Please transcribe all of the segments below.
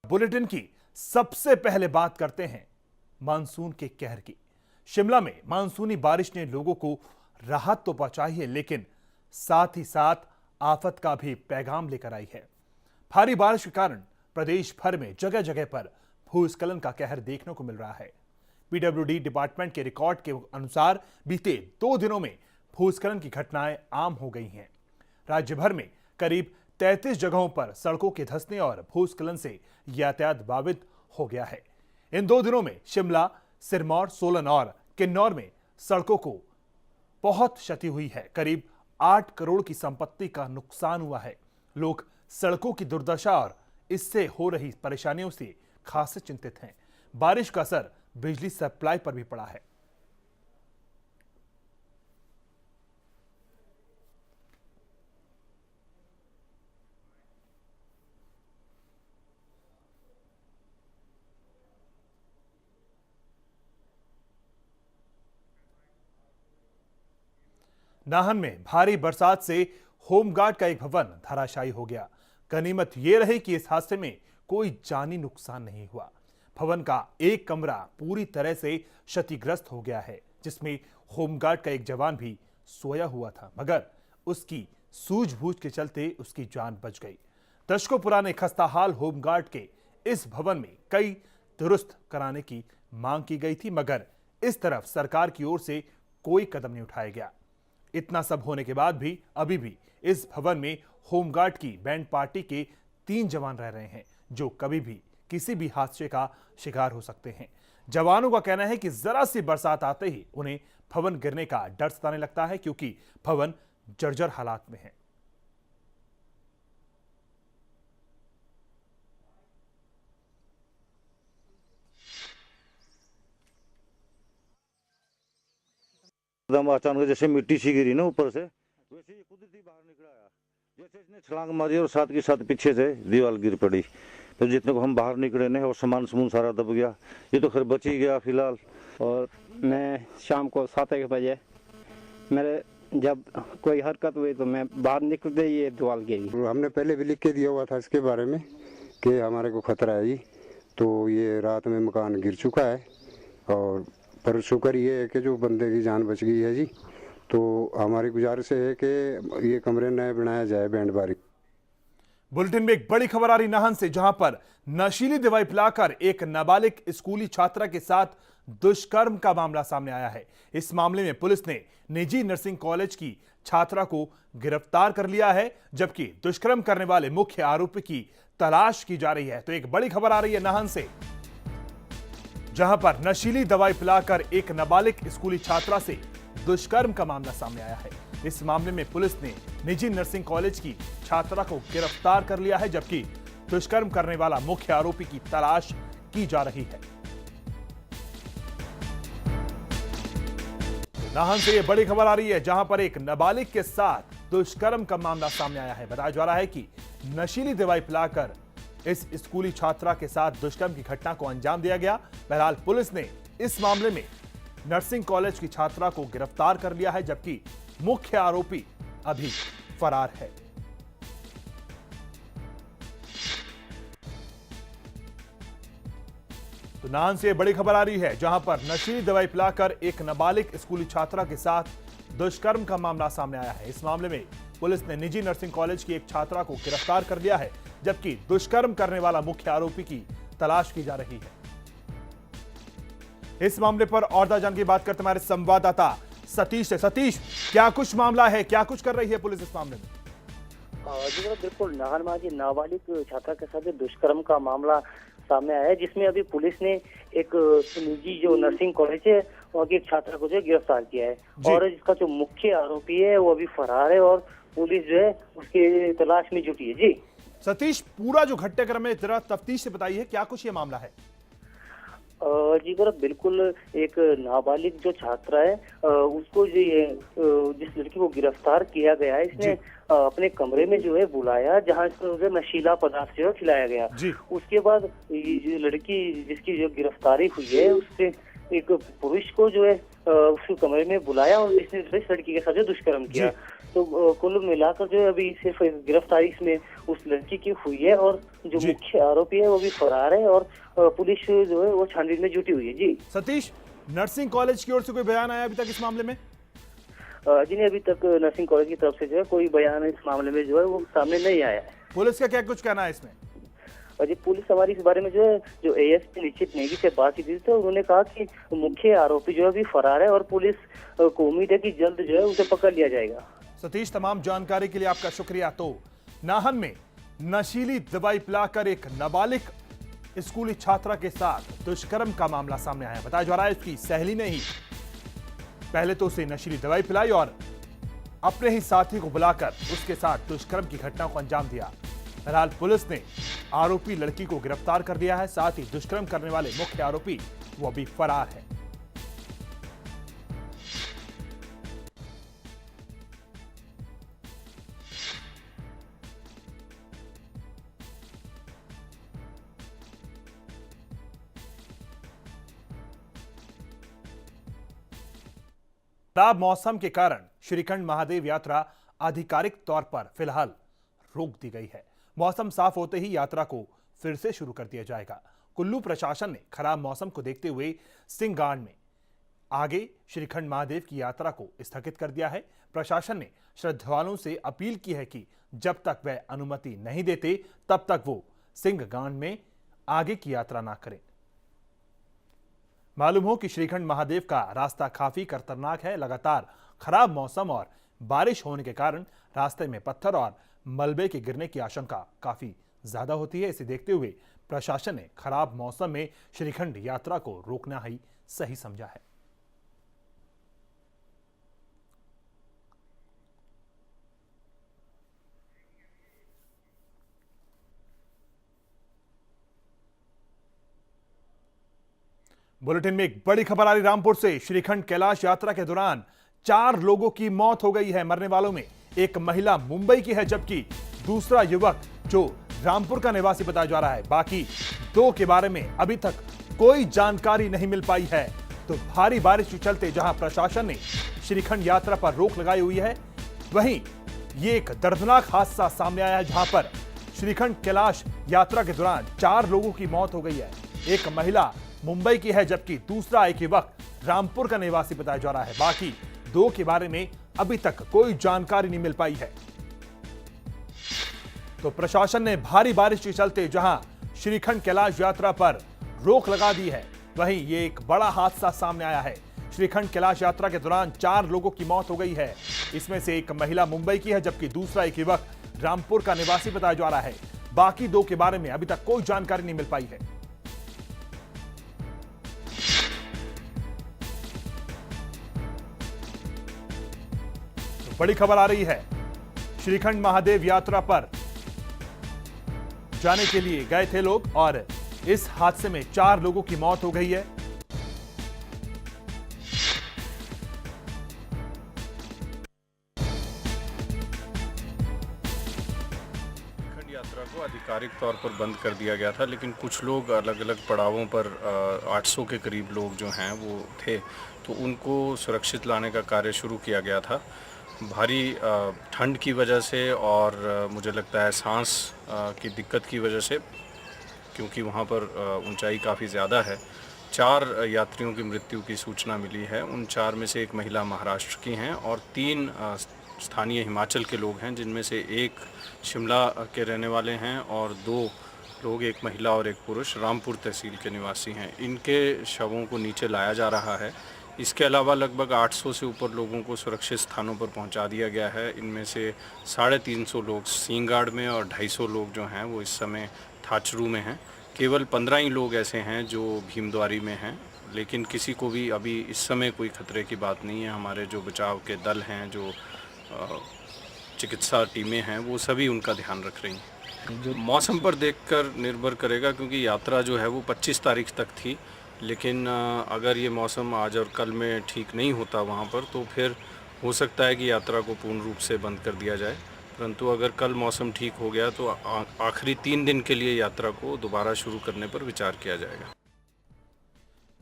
Bulletin की सबसे पहले बात करते हैं मानसून के कहर की। शिमला में मानसूनी बारिश ने लोगों को राहत तो पहुंचाई है, लेकिन साथ ही साथ आफत का भी पैगाम लेकर आई है। भारी बारिश के कारण प्रदेश भर में जगह जगह पर भूस्खलन का कहर देखने को मिल रहा है। पीडब्ल्यूडी डिपार्टमेंट के रिकॉर्ड के अनुसार बीते 2 दिनों में भूस्खलन की घटनाएं आम हो गई हैं। राज्य भर में करीब 33 जगहों पर सड़कों के धंसने और भूस्खलन से यातायात बाधित हो गया है। इन 2 दिनों में शिमला, सिरमौर, सोलन और किन्नौर में सड़कों को बहुत क्षति हुई है। करीब 8 करोड़ की संपत्ति का नुकसान हुआ है। लोग सड़कों की दुर्दशा और इससे हो रही परेशानियों से खासे चिंतित हैं। बारिश का असर बिजली सप्लाई पर भी पड़ा है। नाहन में भारी बरसात से होमगार्ड का एक भवन धराशायी हो गया। गनीमत यह रही कि इस हादसे में कोई जानी नुकसान नहीं हुआ। भवन का एक कमरा पूरी तरह से क्षतिग्रस्त हो गया है, जिसमें होमगार्ड का एक जवान भी सोया हुआ था, मगर उसकी सूझबूझ के चलते उसकी जान बच गई। दशकों पुराने खस्ताहाल होमगार्ड के इस भवन में कई दुरुस्त कराने की मांग की गई थी, मगर इस तरफ सरकार की ओर से कोई कदम नहीं उठाया गया। इतना सब होने के बाद भी अभी भी इस भवन में होमगार्ड की बैंड पार्टी के 3 जवान रह रहे हैं, जो कभी भी किसी भी हादसे का शिकार हो सकते हैं। जवानों का कहना है कि जरा सी बरसात आते ही उन्हें भवन गिरने का डर सताने लगता है, क्योंकि भवन जर्जर हालात में है। एकदम अचानक जैसे मिट्टी सी गिरी ना ऊपर से, वैसे ही खुद ही बाहर निकला आया। जैसे इसने छलांग मारी और साथ के साथ पीछे से दीवार गिर पड़ी। तो जितने को हम बाहर निकले ने और सामान सारा दब गया। ये तो खैर बच ही गया फिलहाल। और मैं शाम को 7 बजे मेरे जब कोई हरकत हुई तो मैं बाहर निकलते ये दीवार गिरी। हमने पहले भी लिख के दिया हुआ था इसके बारे में कि हमारे को खतरा है जी। तो ये रात में मकान गिर चुका है, और पर शुक्र ये है कि जो बंदे की जान बच गई है जी। तो हमारी गुजारिश है कि ये कमरे नए बनाया जाए बैंड बारी। बुलेटिन में एक बड़ी खबर आ रही नाहन से, जहां पर नशीली दवाई पिलाकर एक नाबालिग स्कूली छात्रा के साथ दुष्कर्म का मामला सामने आया है। इस मामले में पुलिस ने निजी नर्सिंग कॉलेज की छात्रा को गिरफ्तार कर लिया है, जबकि दुष्कर्म करने वाले मुख्य आरोपी की तलाश की जा रही है। तो एक बड़ी खबर आ रही है नाहन से, जहां पर नशीली दवाई पिलाकर एक नाबालिग स्कूली छात्रा से दुष्कर्म का मामला सामने आया है। इस मामले में पुलिस ने निजी नर्सिंग कॉलेज की छात्रा को गिरफ्तार कर लिया है, जबकि दुष्कर्म करने वाला मुख्य आरोपी की तलाश की जा रही है। नाहन से यह बड़ी खबर आ रही है, जहां पर एक नाबालिग के साथ दुष्कर्म का मामला सामने आया है। बताया जा रहा है कि नशीली दवाई पिलाकर इस स्कूली छात्रा के साथ दुष्कर्म की घटना को अंजाम दिया गया। बहरहाल पुलिस ने इस मामले में नर्सिंग कॉलेज की छात्रा को गिरफ्तार कर लिया है, जबकि मुख्य आरोपी अभी फरार है। तो नाहन से बड़ी खबर आ रही है, जहां पर नशीली दवाई पिलाकर एक नाबालिग स्कूली छात्रा के साथ दुष्कर्म का मामला सामने आया है। इस मामले में पुलिस ने निजी नर्सिंग कॉलेज की एक छात्रा को गिरफ्तार कर लिया है, जबकि दुष्कर्म करने वाला मुख्य आरोपी की तलाश की जा रही है। इस मामले पर और ज्यादा जानकारी बात करते हमारे संवाददाता सतीश से। सतीश, क्या कुछ मामला है, क्या कुछ कर रही है पुलिस इस मामले में? जी बिल्कुल, नाहन में नाबालिग छात्रा के साथ दुष्कर्म का मामला सामने आया है, जिसमें अभी पुलिस ने एक निजी जो नर्सिंग कॉलेज है वहाँ की एक छात्रा को जो गिरफ्तार किया है, और इसका जो मुख्य आरोपी है वो अभी फरार है, और पुलिस जो है उसकी तलाश में जुटी है। जी सतीश, पूरा जो घटनाक्रम है जरा तफ्तीश से बताइए, क्या कुछ ये मामला है? जी गौरव, बिल्कुल एक नाबालिग जो छात्रा है उसको जो ये जिस लड़की को गिरफ्तार किया गया है, इसने अपने कमरे में जो है बुलाया, जहां इसको नशीला पदार्थ जो है खिलाया गया। उसके बाद ये जो लड़की जिसकी जो गिरफ्तारी हुई है उससे एक पुरुष को जो है उसको कमरे में बुलाया और इसने जो है इस लड़की के साथ जो दुष्कर्म किया। तो कुल मिलाकर जो है अभी सिर्फ गिरफ्तारी इसमें उस लड़की की हुई है और जो जी। मुख्य आरोपी है वो भी फरार है और पुलिस जो है वो छानबीन में जुटी हुई है। जी सतीश, नर्सिंग कॉलेज की ओर से कोई बयान आया अभी तक इस मामले में? जी नहीं, अभी तक नर्सिंग कॉलेज की तरफ से जो है कोई बयान इस मामले में जो है वो सामने नहीं आया है। पुलिस का क्या कुछ कहना है इसमें? और जी पुलिस हमारी इस बारे में जो है जो एएसपी निश्चित नेगी से बात की थी तो उन्होंने कहा कि मुख्य आरोपी जो है अभी फरार है और पुलिस को उम्मीद है कि जल्द जो है उसे पकड़ लिया जाएगा। सतीश, तमाम जानकारी के लिए आपका शुक्रिया। तो नाहन में नशीली दवाई पिलाकर एक नाबालिग स्कूली छात्रा के साथ दुष्कर्म का मामला सामने आया। बताया जा रहा है उसकी सहेली ने ही पहले तो उसे नशीली दवाई पिलाई और अपने ही साथी को बुलाकर उसके साथ दुष्कर्म की घटना को अंजाम दिया। बहरहाल पुलिस ने आरोपी लड़की को गिरफ्तार कर लिया है, साथ ही दुष्कर्म करने वाले मुख्य आरोपी वो अभी फरार है। खराब मौसम के कारण श्रीखंड महादेव यात्रा आधिकारिक तौर पर फिलहाल रोक दी गई है। मौसम साफ होते ही यात्रा को फिर से शुरू कर दिया जाएगा। कुल्लू प्रशासन ने खराब मौसम को देखते हुए सिंहगाड़ में आगे श्रीखंड महादेव की यात्रा को स्थगित कर दिया है। प्रशासन ने श्रद्धालुओं से अपील की है कि जब तक वह अनुमति नहीं देते तब तक वो सिंहगाड़ में आगे की यात्रा ना करें। मालूम हो कि श्रीखंड महादेव का रास्ता काफी खतरनाक है। लगातार खराब मौसम और बारिश होने के कारण रास्ते में पत्थर और मलबे के गिरने की आशंका काफी ज्यादा होती है। इसे देखते हुए प्रशासन ने खराब मौसम में श्रीखंड यात्रा को रोकना ही सही समझा है। बुलेटिन में एक बड़ी खबर आ रही रामपुर से। श्रीखंड कैलाश यात्रा के दौरान 4 लोगों की मौत हो गई है। मरने वालों में एक महिला मुंबई की है जबकि दूसरा युवक जो रामपुर का निवासी बताया जा रहा है। बाकी 2 के बारे में अभी तक कोई जानकारी नहीं मिल पाई है। तो भारी बारिश के चलते जहां प्रशासन ने श्रीखंड यात्रा पर रोक लगाई हुई है, वहीं ये एक दर्दनाक हादसा सामने आया है जहां पर श्रीखंड कैलाश यात्रा के दौरान 4 लोगों की मौत हो गई है। एक महिला मुंबई की है जबकि दूसरा एक युवक रामपुर का निवासी बताया जा रहा है। बाकी 2 के बारे में अभी तक कोई जानकारी नहीं मिल पाई है। तो प्रशासन ने भारी बारिश के चलते जहां श्रीखंड कैलाश यात्रा पर रोक लगा दी है, वहीं ये एक बड़ा हादसा सामने आया है। श्रीखंड कैलाश यात्रा के दौरान 4 लोगों की मौत हो गई है। इसमें से एक महिला मुंबई की है जबकि दूसरा एक युवक रामपुर का निवासी बताया जा रहा है। बाकी 2 के बारे में अभी तक कोई जानकारी नहीं मिल पाई है। बड़ी खबर आ रही है, श्रीखंड महादेव यात्रा पर जाने के लिए गए थे लोग और इस हादसे में 4 लोगों की मौत हो गई है। श्रीखंड यात्रा को आधिकारिक तौर पर बंद कर दिया गया था, लेकिन कुछ लोग अलग अलग पड़ावों पर 800 के करीब लोग जो हैं वो थे, तो उनको सुरक्षित लाने का कार्य शुरू किया गया था। भारी ठंड की वजह से और मुझे लगता है सांस की दिक्कत की वजह से, क्योंकि वहाँ पर ऊंचाई काफ़ी ज़्यादा है, 4 यात्रियों की मृत्यु की सूचना मिली है। उन 4 में से एक महिला महाराष्ट्र की हैं और 3 स्थानीय हिमाचल के लोग हैं, जिनमें से एक शिमला के रहने वाले हैं और 2 लोग, एक महिला और एक पुरुष, रामपुर तहसील के निवासी हैं। इनके शवों को नीचे लाया जा रहा है। इसके अलावा लगभग 800 से ऊपर लोगों को सुरक्षित स्थानों पर पहुंचा दिया गया है। इनमें से 350 लोग सिंहगाड़ में और 250 लोग जो हैं वो इस समय थाचरू में हैं। केवल 15 ही लोग ऐसे हैं जो भीमद्वारी में हैं, लेकिन किसी को भी अभी इस समय कोई खतरे की बात नहीं है। हमारे जो बचाव के दल हैं, जो चिकित्सा टीमें हैं, वो सभी उनका ध्यान रख रही हैं। मौसम पर देखकर निर्भर करेगा, क्योंकि यात्रा जो है वो 25 तारीख तक थी, लेकिन अगर ये मौसम आज और कल में ठीक नहीं होता वहाँ पर, तो फिर हो सकता है कि यात्रा को पूर्ण रूप से बंद कर दिया जाए। परंतु अगर कल मौसम ठीक हो गया तो आखिरी 3 दिन के लिए यात्रा को दोबारा शुरू करने पर विचार किया जाएगा।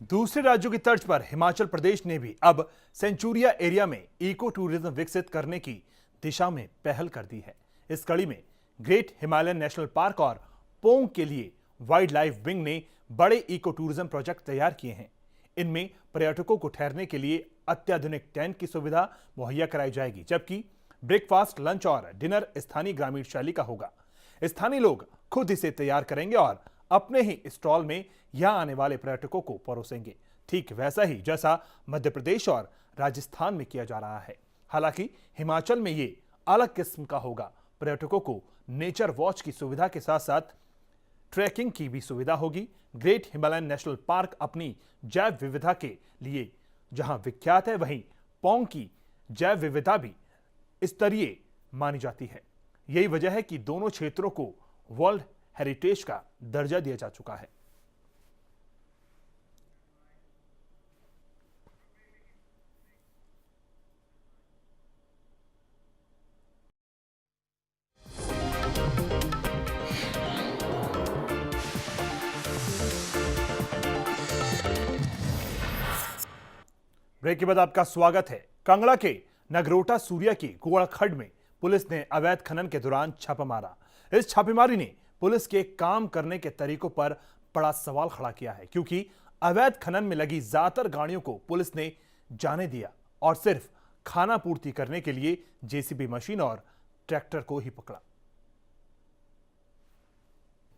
दूसरे राज्यों की तर्ज पर हिमाचल प्रदेश ने भी अब सेंचुरिया एरिया में इको टूरिज्म विकसित करने की दिशा में पहल कर दी है। इस कड़ी में ग्रेट हिमालयन नेशनल पार्क और पोंग के लिए वाइल्ड लाइफ विंग ने बड़े इको टूरिज्म प्रोजेक्ट तैयार किए हैं। इनमें पर्यटकों को ठहरने के लिए अत्याधुनिक टेंट की सुविधा मुहैया कराई जाएगी, जबकि ब्रेकफास्ट, लंच और डिनर स्थानीय ग्रामीण शैली का होगा। स्थानीय लोग खुद इसे तैयार करेंगे और अपने ही स्टॉल में यहां आने वाले पर्यटकों को परोसेंगे, ठीक वैसा ही जैसा मध्य प्रदेश और राजस्थान में किया जा रहा है। हालांकि हिमाचल में ये अलग किस्म का होगा। पर्यटकों को नेचर वॉच की सुविधा के साथ साथ ट्रैकिंग की भी सुविधा होगी। ग्रेट हिमालयन नेशनल पार्क अपनी जैव विविधता के लिए जहां विख्यात है, वहीं पोंग की जैव विविधता भी स्तरीय मानी जाती है। यही वजह है कि दोनों क्षेत्रों को वर्ल्ड हेरिटेज का दर्जा दिया जा चुका है। ब्रेक के बाद आपका स्वागत है। कांगड़ा के नगरोटा सूर्या की गोड़ खड्ड में पुलिस ने अवैध खनन के दौरान छापा मारा। इस छापेमारी ने पुलिस के काम करने के तरीकों पर बड़ा सवाल खड़ा किया है, क्योंकि अवैध खनन में लगी ज्यादातर गाड़ियों को पुलिस ने जाने दिया और सिर्फ खाना पूर्ति करने के लिए जेसीबी मशीन और ट्रैक्टर को ही पकड़ा।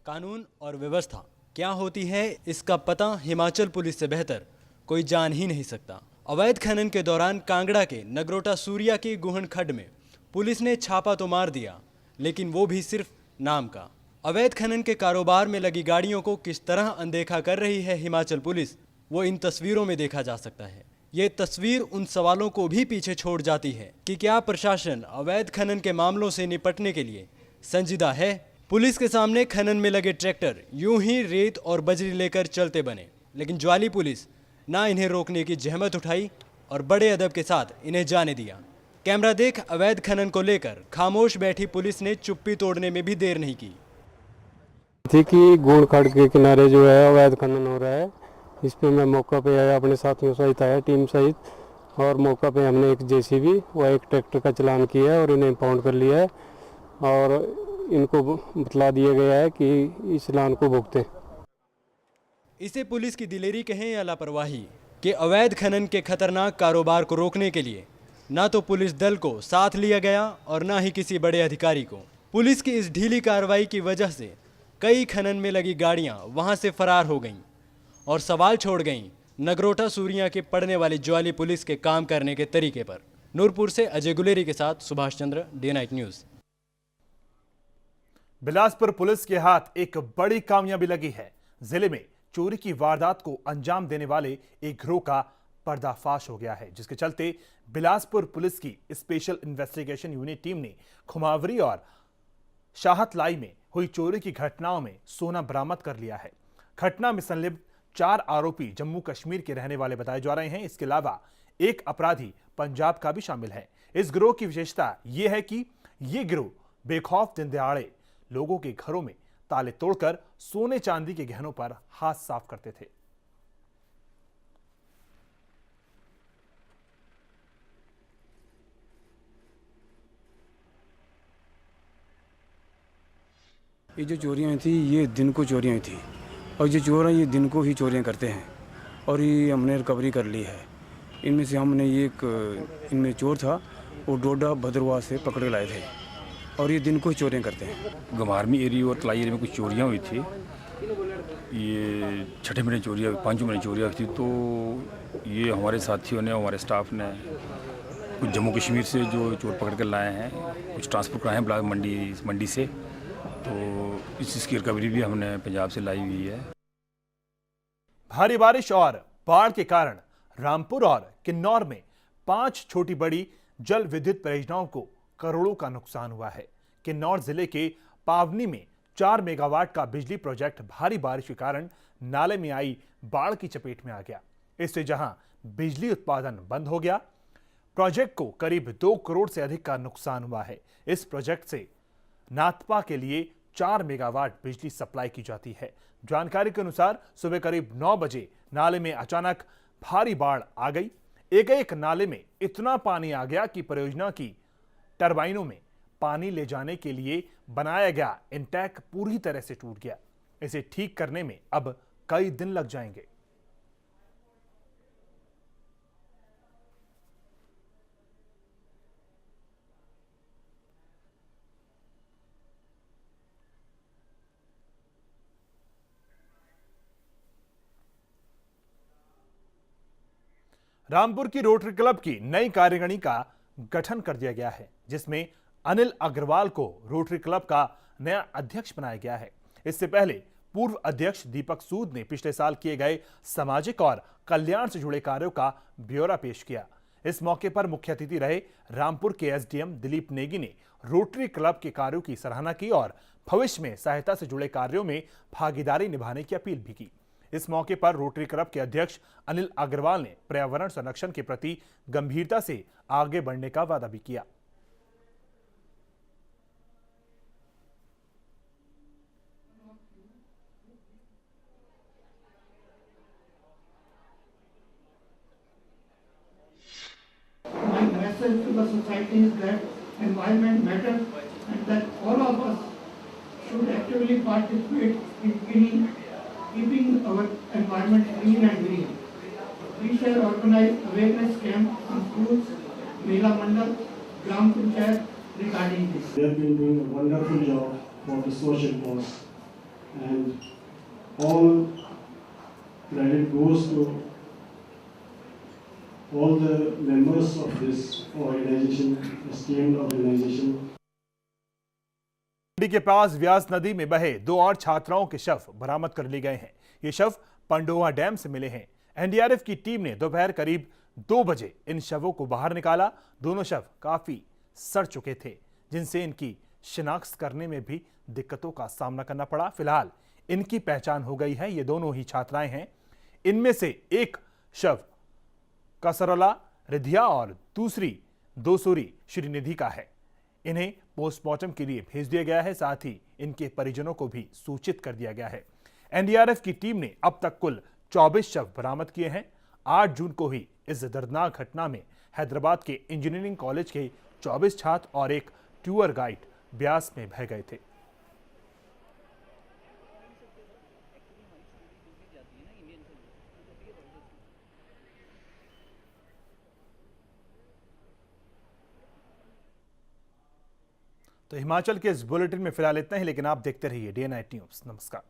कानून और व्यवस्था क्या होती है, इसका पता हिमाचल पुलिस से बेहतर कोई जान ही नहीं सकता। अवैध खनन के दौरान कांगड़ा के नगरोटा सूर्या की गुहन खड्ड में पुलिस ने छापा तो मार दिया, लेकिन वो भी सिर्फ नाम का। अवैध खनन के कारोबार में लगी गाड़ियों को किस तरह अनदेखा कर रही है हिमाचल पुलिस, वो इन तस्वीरों में देखा जा सकता है। ये तस्वीर उन सवालों को भी पीछे छोड़ जाती है कि क्या प्रशासन अवैध खनन के मामलों से निपटने के लिए संजीदा है। पुलिस के सामने खनन में लगे ट्रैक्टर यूं ही रेत और बजरी लेकर चलते बने, लेकिन ज्वाली पुलिस ना इन्हें रोकने की जहमत उठाई और बड़े अदब के साथ इन्हें जाने दिया। कैमरा देख अवैध खनन को लेकर खामोश बैठी पुलिस ने चुप्पी तोड़ने में भी देर नहीं की। थी कि गोड़ खड्ड के किनारे जो है अवैध खनन हो रहा है, इस पे मैं मौका पे आया, अपने साथियों सहित आया, टीम सहित, और मौका पे हमने एक जेसीबी व एक ट्रैक्टर का चलान किया है और इन्हें पाउंड कर लिया है और इनको बतला दिया गया है कि इस चलान को भुगतें। इसे पुलिस की दिलेरी कहें या लापरवाही कि अवैध खनन के खतरनाक कारोबार को रोकने के लिए ना तो पुलिस दल को साथ लिया गया और ना ही किसी बड़े अधिकारी को। पुलिस की इस ढीली कार्रवाई की वजह से कई खनन में लगी गाड़ियां वहां से फरार हो गईं और सवाल छोड़ गईं नगरोटा सूर्या के पड़ने वाली ज्वाली पुलिस के काम करने के तरीके पर। नूरपुर से अजय गुलेरी के साथ Subhash Chandra, day night news. Bilaspur police के हाथ एक बड़ी कामयाबी लगी है। जिले में चोरी की वारदात को अंजाम देने वाले एक गिरोह का पर्दाफाश हो गया है, जिसके चलते बिलासपुर पुलिस की स्पेशल इन्वेस्टिगेशन यूनिट टीम ने खुमावरी और शाहतलाई में हुई चोरी की घटनाओं में सोना बरामद कर लिया है। घटना में संलिप्त 4 आरोपी जम्मू कश्मीर के रहने वाले बताए जा रहे हैं। इसके अलावा एक अपराधी पंजाब का भी शामिल है। इस गिरोह की विशेषता यह है कि यह गिरोह बेखौफ दिन दहाड़े लोगों के घरों में ताले तोड़कर सोने चांदी के गहनों पर हाथ साफ करते थे। ये जो चोरियां हुई थी ये दिन को चोरियां हुई थी और ये चोर ये दिन को ही चोरियां करते हैं और ये हमने रिकवरी कर ली है। इनमें से हमने इनमें चोर था वो डोडा भद्रवाह से पकड़ के लाए थे और ये दिन को ही चोरियां करते हैं। गमारमी एरिया और तलाई एरिया में कुछ चोरियां हुई थी। ये छठे महीने चोरियां, 5 महीने चोरियां हुई थी। तो ये हमारे साथियों ने, हमारे स्टाफ ने कुछ जम्मू कश्मीर से जो चोर पकड़ कर लाए हैं, कुछ ट्रांसपोर्ट कराए हैं ब्लॉक मंडी से। तो इस चीज़ की रिकवरी भी हमने पंजाब से लाई हुई है। भारी बारिश और बाढ़ के कारण रामपुर और किन्नौर में 5 छोटी बड़ी जल विद्युत परियोजनाओं को करोड़ों का नुकसान हुआ है। किन्नौर जिले के पावनी में 4 मेगावाट का बिजली प्रोजेक्ट भारी बारिश के कारण नाले में आई बाढ़ की चपेट में आ गया। इससे जहां बिजली उत्पादन बंद हो गया, प्रोजेक्ट को करीब 2 करोड़ से अधिक का नुकसान हुआ है। इस प्रोजेक्ट से नाथपा के लिए 4 मेगावाट बिजली सप्लाई की जाती है। जानकारी के अनुसार सुबह करीब 9 बजे नाले में अचानक भारी बाढ़ आ गई। एक नाले में इतना पानी आ गया कि परियोजना की टरबाइनों में पानी ले जाने के लिए बनाया गया इंटैक पूरी तरह से टूट गया। इसे ठीक करने में अब कई दिन लग जाएंगे। रामपुर की रोटरी क्लब की नई कार्यकारिणी का गठन कर दिया गया है, जिसमें अनिल अग्रवाल को रोटरी क्लब का नया अध्यक्ष बनाया गया है। इससे पहले पूर्व अध्यक्ष दीपक सूद ने पिछले साल किए गए सामाजिक और कल्याण से जुड़े कार्यों का ब्यौरा पेश किया। इस मौके पर मुख्य अतिथि रहे रामपुर के एसडीएम दिलीप नेगी ने रोटरी क्लब के कार्यों की सराहना की और भविष्य में सहायता से जुड़े कार्यों में भागीदारी निभाने की अपील भी की। इस मौके पर रोटरी क्लब के अध्यक्ष अनिल अग्रवाल ने पर्यावरण संरक्षण के प्रति गंभीरता से आगे बढ़ने का वादा भी किया। My message to the society is that environment matters and that all of us should actively participate in keeping our environment clean and green. We shall organize awareness camps in schools, Mela Mandal, Gram Panchayat regarding this. They have been doing a wonderful job for the social cause, and all credit goes to all the members of this organization, esteemed organization. के पास व्यास नदी में बहे 2 और छात्राओं के शव बरामद कर लिए गए हैं। ये शव पंडोआ डैम से मिले हैं। एनडीआरएफ की टीम ने दोपहर करीब 2 बजे इन शवों को बाहर निकाला। दोनों शव काफी सड़ चुके थे, जिनसे इनकी शिनाख्त करने में भी दिक्कतों का सामना करना पड़ा। फिलहाल इनकी पहचान हो गई है। ये दोनों ही छात्राएं हैं। इनमें से एक शव कसरला रिधिया और दूसरी दोसूरी श्रीनिधि का है। इन्हें पोस्टमार्टम के लिए भेज दिया गया है। साथ ही इनके परिजनों को भी सूचित कर दिया गया है। एनडीआरएफ की टीम ने अब तक कुल 24 शव बरामद किए हैं। 8 जून को ही इस दर्दनाक घटना में हैदराबाद के इंजीनियरिंग कॉलेज के 24 छात्र और एक टूर गाइड ब्यास में बह गए थे। तो हिमाचल के इस बुलेटिन में फिलहाल इतना ही, लेकिन आप देखते रहिए डे नाइट न्यूज। नमस्कार।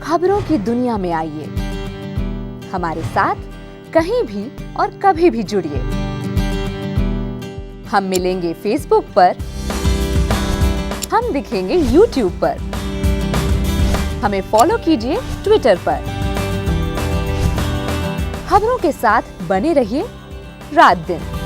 खबरों की दुनिया में आइए, हमारे साथ कहीं भी और कभी भी जुड़िए। हम मिलेंगे फेसबुक पर, हम दिखेंगे यूट्यूब पर, हमें फॉलो कीजिए ट्विटर पर। खबरों के साथ बने रहिए रात दिन।